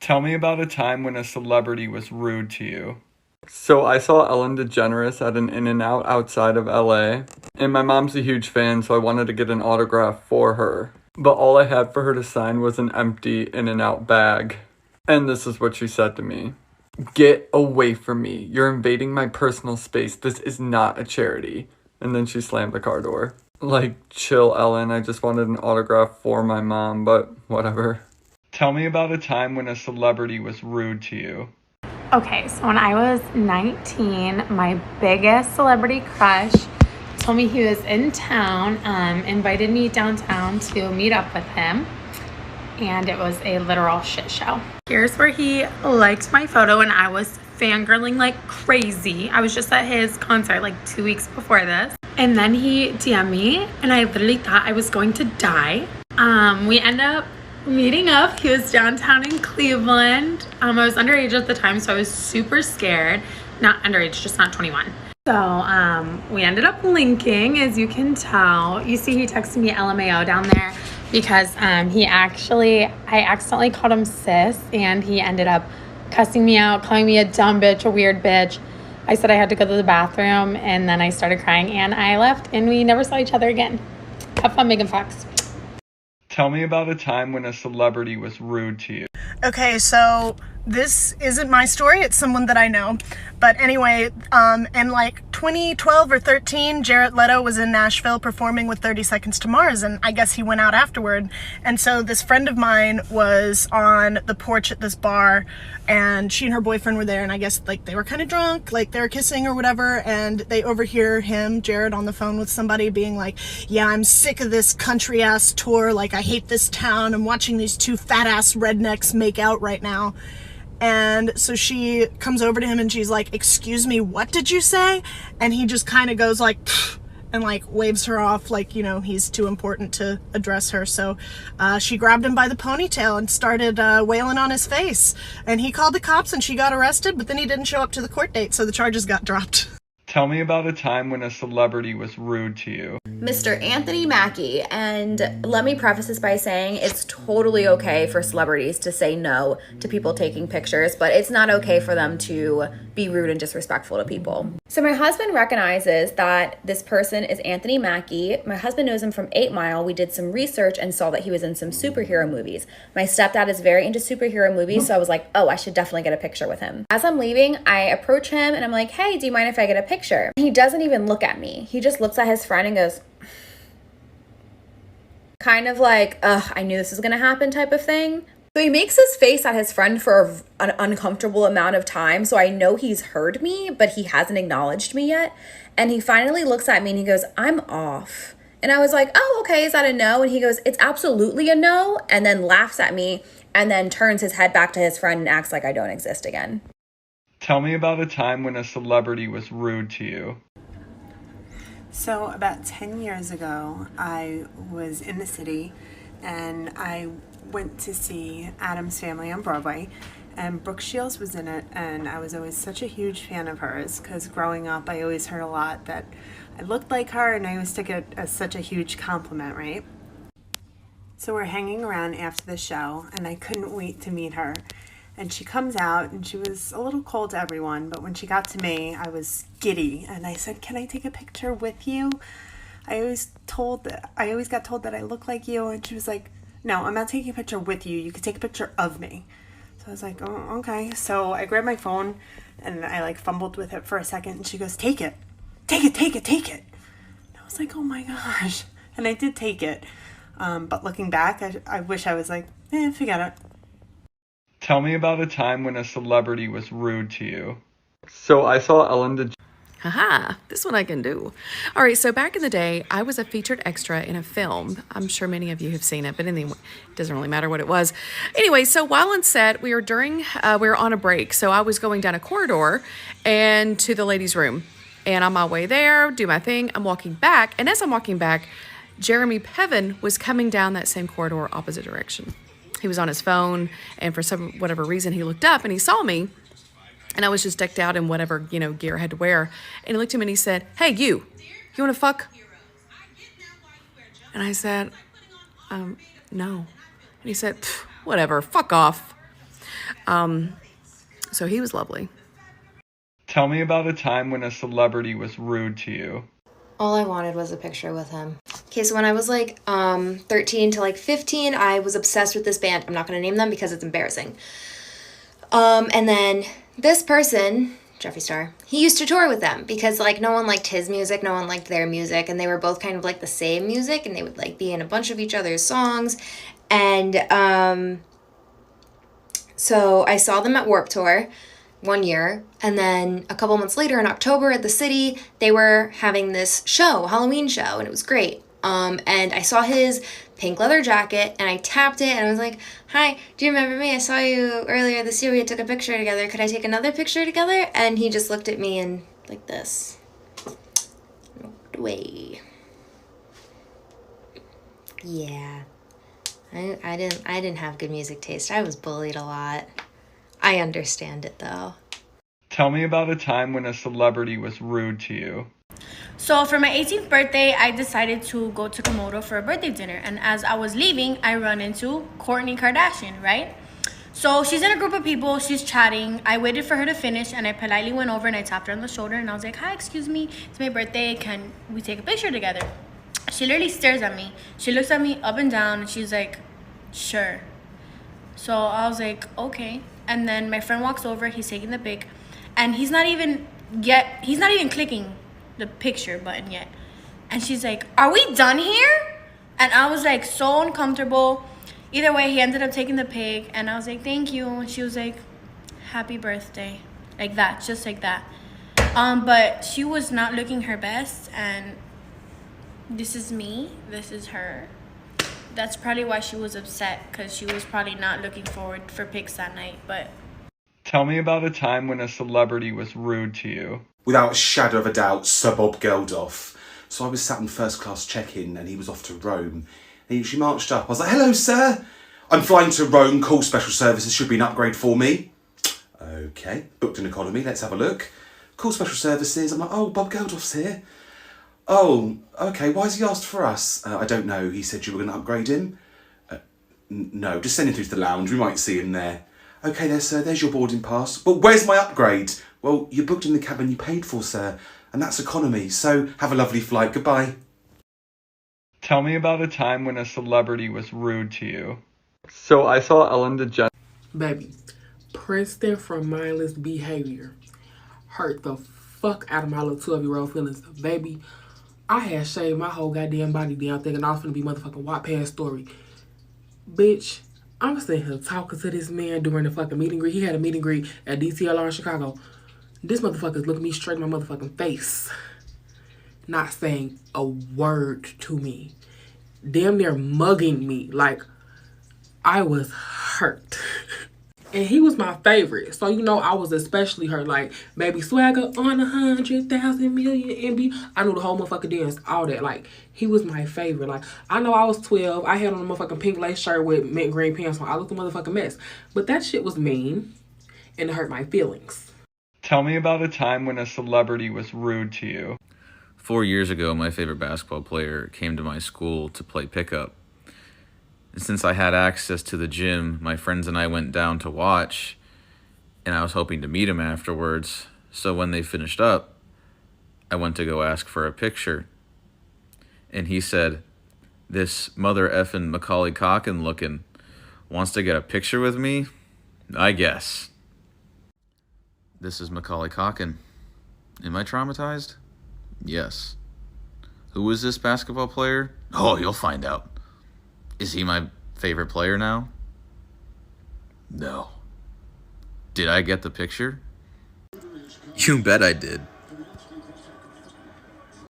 Tell me about a time when a celebrity was rude to you. So I saw Ellen DeGeneres at an In-N-Out outside of LA, and my mom's a huge fan, so I wanted to get an autograph for her. But all I had for her to sign was an empty In-N-Out bag. And this is what she said to me. "Get away from me. You're invading my personal space. This is not a charity." And then she slammed the car door. Like, chill, Ellen. I just wanted an autograph for my mom, but whatever. Tell me about a time when a celebrity was rude to you. Okay, so when I was 19, my biggest celebrity crush told me he was in town, invited me downtown to meet up with him, and it was a literal shit show. Here's where he liked my photo, and I was fangirling like crazy. I was just at his concert like 2 weeks before this, and then he DM'd me, and I literally thought I was going to die. We end up meeting up. He was downtown in Cleveland. I was underage at the time, so I was super scared. Not underage, just not 21. So we ended up linking, as you can tell. You see he texted me LMAO down there because I accidentally called him sis, and he ended up cussing me out, calling me a dumb bitch, a weird bitch. I said I had to go to the bathroom, and then I started crying, and I left, and we never saw each other again. Have fun, Megan Fox. Tell me about a time when a celebrity was rude to you. Okay, so this isn't my story, it's someone that I know. But anyway, in like 2012 or 13, Jared Leto was in Nashville performing with 30 Seconds to Mars, and I guess he went out afterward. And so this friend of mine was on the porch at this bar, and she and her boyfriend were there, and I guess like they were kind of drunk, like they were kissing or whatever, and they overhear him, Jared, on the phone with somebody being like, "Yeah, I'm sick of this country ass tour, like I hate this town, I'm watching these two fat ass rednecks make out right now." And so she comes over to him and she's like, "Excuse me, what did you say?" And he just kind of goes like, "Pfft," and like waves her off like, you know, he's too important to address her. So she grabbed him by the ponytail and started wailing on his face. And he called the cops and she got arrested, but then he didn't show up to the court date, so the charges got dropped. Tell me about a time when a celebrity was rude to you. Mr. Anthony Mackie. And let me preface this by saying it's totally okay for celebrities to say no to people taking pictures, but it's not okay for them to be rude and disrespectful to people. So my husband recognizes that this person is Anthony Mackie. My husband knows him from 8 Mile. We did some research and saw that he was in some superhero movies. My stepdad is very into superhero movies, so I was like, oh, I should definitely get a picture with him. As I'm leaving, I approach him and I'm like, "Hey, do you mind if I get a picture?" He doesn't even look at me. He just looks at his friend and goes, kind of like, "Ugh, I knew this was gonna happen" type of thing. So he makes his face at his friend for an uncomfortable amount of time. So I know he's heard me, but he hasn't acknowledged me yet. And he finally looks at me and he goes, "I'm off." And I was like, "Oh, okay, is that a no?" And he goes, "It's absolutely a no," and then laughs at me and then turns his head back to his friend and acts like I don't exist again. Tell me about a time when a celebrity was rude to you. So about 10 years ago, I was in the city and I went to see Addams Family on Broadway, and Brooke Shields was in it, and I was always such a huge fan of hers because growing up I always heard a lot that I looked like her, and I always took it as such a huge compliment, right? So we're hanging around after the show and I couldn't wait to meet her. And she comes out and she was a little cold to everyone, but when she got to me, I was giddy. And I said, "Can I take a picture with you? I always got told that I look like you." And she was like, "No, I'm not taking a picture with you. You can take a picture of me." So I was like, "Oh, okay." So I grabbed my phone and I like fumbled with it for a second. And she goes, "Take it. Take it, take it, take it." And I was like, "Oh my gosh." And I did take it. But looking back, I wish I was like, forget it. Tell me about a time when a celebrity was rude to you. So I saw Ellen DeGeneres. Haha, this one I can do. All right, so back in the day, I was a featured extra in a film. I'm sure many of you have seen it, but anyway, it doesn't really matter what it was. Anyway, so while on set, we were on a break. So I was going down a corridor and to the ladies' room. And on my way there, do my thing, I'm walking back. And as I'm walking back, Jeremy Piven was coming down that same corridor opposite direction. He was on his phone, and for whatever reason, he looked up and he saw me. And I was just decked out in whatever, gear I had to wear. And he looked at me and he said, "Hey, you want to fuck?" And I said, no. And he said, "Whatever, fuck off." So he was lovely. Tell me about a time when a celebrity was rude to you. All I wanted was a picture with him. Okay, so when I was like 13 to like 15, I was obsessed with this band. I'm not gonna name them because it's embarrassing. And then this person, Jeffree Star, he used to tour with them because like no one liked his music, no one liked their music, and they were both kind of like the same music, and they would like be in a bunch of each other's songs. And so I saw them at Warped Tour one year, and then a couple months later in October at the City, they were having this show, Halloween show, and it was great. And I saw his pink leather jacket, and I tapped it, and I was like, "Hi, do you remember me? I saw you earlier this year. We took a picture together. Could I take another picture together?" And he just looked at me and like this, and walked away. Yeah, I didn't have good music taste. I was bullied a lot. I understand it though. Tell me about a time when a celebrity was rude to you. So for my 18th birthday, I decided to go to Komodo for a birthday dinner. And as I was leaving, I run into Kourtney Kardashian, right? So she's in a group of people, she's chatting. I waited for her to finish, and I politely went over and I tapped her on the shoulder, and I was like, "Hi, excuse me, it's my birthday, can we take a picture together?" She literally stares at me. She looks at me up and down, and she's like, "Sure." So I was like, "Okay." And then my friend walks over, he's taking the pic, and he's not even clicking the picture button yet. And she's like, "Are we done here?" And I was like so uncomfortable. Either way, he ended up taking the pic, and I was like, "Thank you." And she was like, "Happy birthday." Like that, just like that. But she was not looking her best, and this is me, this is her. That's probably why she was upset, because she was probably not looking forward for pics that night. But Tell me about a time when a celebrity was rude to you. Without a shadow of a doubt, Sir Bob Geldof. So I was sat in first class check-in and he was off to Rome. And she marched up. I was like, "Hello, sir. I'm flying to Rome. Call special services. Should be an upgrade for me." Okay, booked an economy. Let's have a look. Call special services. I'm like, "Oh, Bob Geldof's here." "Oh, okay. Why has he asked for us?" "I don't know. He said you were going to upgrade him." No, just send him through to the lounge. We might see him there." "Okay there, sir. There's your boarding pass." "But where's my upgrade?" "Well, you booked in the cabin you paid for, sir. And that's economy. So have a lovely flight. Goodbye." Tell me about a time when a celebrity was rude to you. So I saw Ellen DeGeneres. Baby, Princeton from mindless behavior hurt the fuck out of my little 12-year-old feelings. Baby, I had shaved my whole goddamn body down thinking I was gonna be motherfucking Wattpad story. Bitch, I'm sitting here talking to this man during the fucking meet and greet. He had a meet and greet at DCLR in Chicago. This motherfucker's looking me straight in my motherfucking face. Not saying a word to me. Damn near mugging me. Like, I was hurt. And he was my favorite. So, you know, I was especially hurt. Like, baby swagger on 100,000 million MB. I knew the whole motherfucking dance. All that. Like, he was my favorite. Like, I know I was 12. I had on a motherfucking pink lace shirt with mint green pants on. I looked a motherfucking mess. But that shit was mean. And it hurt my feelings. Tell me about a time when a celebrity was rude to you. 4 years ago, my favorite basketball player came to my school to play pickup. And since I had access to the gym, my friends and I went down to watch, and I was hoping to meet him afterwards. So when they finished up, I went to go ask for a picture. And he said, "This mother effing Macaulay Culkin looking wants to get a picture with me? I guess." This is Macaulay Culkin. Am I traumatized? Yes. Who is this basketball player? Oh, you'll find out. Is he my favorite player now? No. Did I get the picture? You bet I did.